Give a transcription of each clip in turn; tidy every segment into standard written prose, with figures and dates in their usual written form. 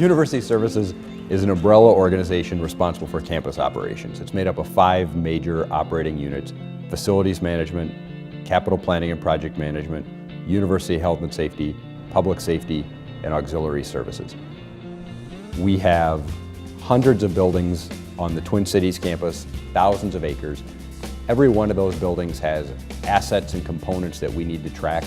University Services is an umbrella organization responsible for campus operations. It's made up of 5 major operating units: facilities management, capital planning and project management, university health and safety, public safety, and auxiliary services. We have hundreds of buildings on the Twin Cities campus, thousands of acres. Every one of those buildings has assets and components that we need to track.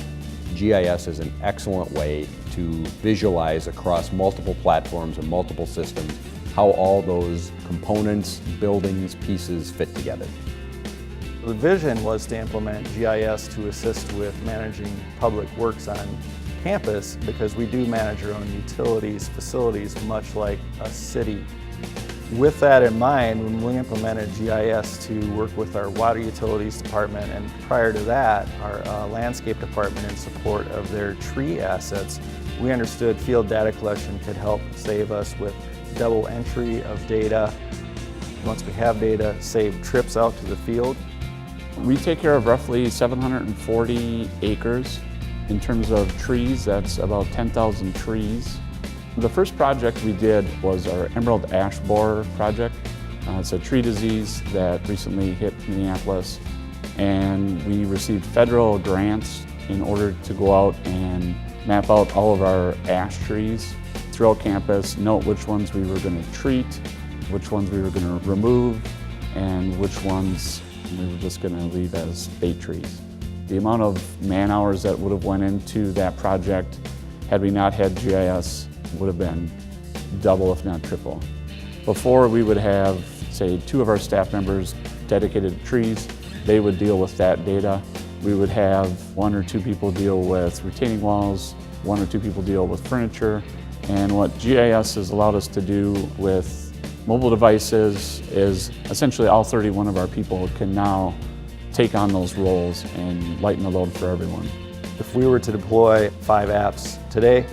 GIS is an excellent way to visualize across multiple platforms and multiple systems how all those components, buildings, pieces fit together. The vision was to implement GIS to assist with managing public works on campus, because we do manage our own utilities, facilities, much like a city. With that in mind, when we implemented GIS to work with our water utilities department, and prior to that, our landscape department in support of their tree assets, we understood field data collection could help save us with double entry of data. Once we have data, save trips out to the field. We take care of roughly 740 acres. In terms of trees, that's about 10,000 trees. The first project we did was our emerald ash borer project. It's a tree disease that recently hit Minneapolis, and we received federal grants in order to go out and map out all of our ash trees throughout campus, note which ones we were going to treat, which ones we were going to remove, and which ones we were just going to leave as bait trees. The amount of man hours that would have went into that project had we not had GIS would have been double, if not triple. Before, we would have, say, 2 of our staff members dedicated to trees. They would deal with that data. We would have 1 or 2 people deal with retaining walls, 1 or 2 people deal with furniture. And what GIS has allowed us to do with mobile devices is essentially all 31 of our people can now take on those roles and lighten the load for everyone. If we were to deploy 5 apps today,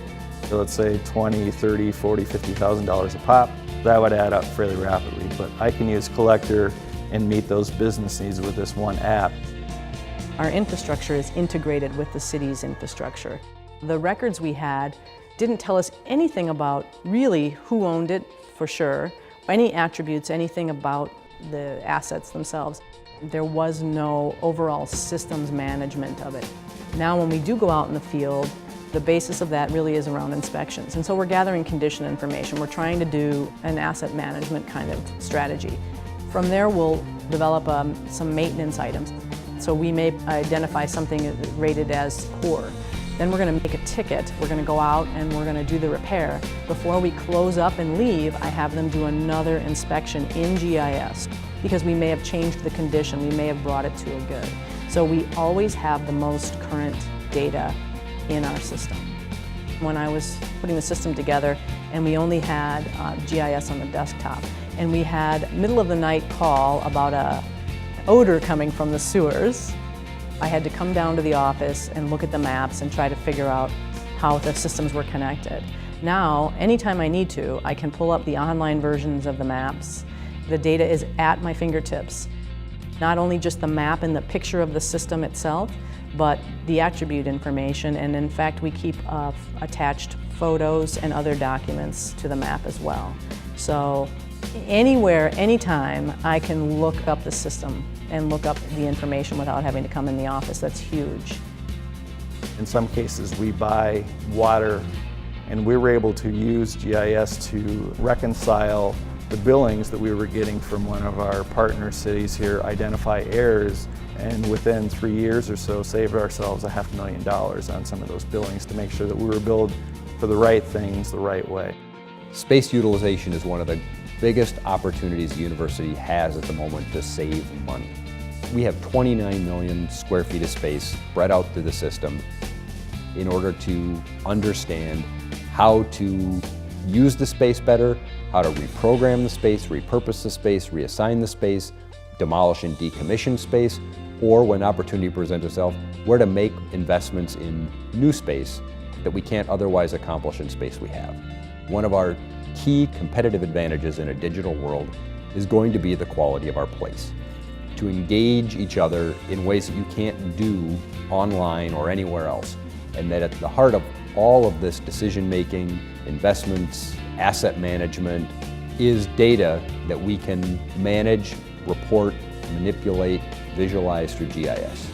so let's say $20, $30, $40, $50,000 a pop, that would add up fairly rapidly. But I can use Collector and meet those business needs with this one app. Our infrastructure is integrated with the city's infrastructure. The records we had didn't tell us anything about really who owned it, for sure, any attributes, anything about the assets themselves. There was no overall systems management of it. Now when we do go out in the field, the basis of that really is around inspections. And so we're gathering condition information. We're trying to do an asset management kind of strategy. From there, we'll develop some maintenance items. So we may identify something rated as poor. Then we're going to make a ticket. We're going to go out and we're going to do the repair. Before we close up and leave, I have them do another inspection in GIS, because we may have changed the condition, we may have brought it to a good. So we always have the most current data in our system. When I was putting the system together and we only had GIS on the desktop, and we had middle of the night call about an odor coming from the sewers, I had to come down to the office and look at the maps and try to figure out how the systems were connected. Now, anytime I need to, I can pull up the online versions of the maps. The data is at my fingertips. Not only just the map and the picture of the system itself, but the attribute information, and in fact we keep attached photos and other documents to the map as well. So anywhere, anytime, I can look up the system and look up the information without having to come in the office. That's huge. In some cases we buy water, and we were able to use GIS to reconcile the billings that we were getting from one of our partner cities here, identify errors, and within 3 years or so saved ourselves $500,000 on some of those billings to make sure that we were billed for the right things the right way. Space utilization is one of the biggest opportunities the university has at the moment to save money. We have 29 million square feet of space spread out through the system in order to understand how to use the space better, how to reprogram the space, repurpose the space, reassign the space, demolish and decommission space, or when opportunity presents itself, where to make investments in new space that we can't otherwise accomplish in space we have. One of our key competitive advantages in a digital world is going to be the quality of our place. To engage each other in ways that you can't do online or anywhere else. And that at the heart of all of this decision-making, investments, asset management is data that we can manage, report, manipulate, visualize through GIS.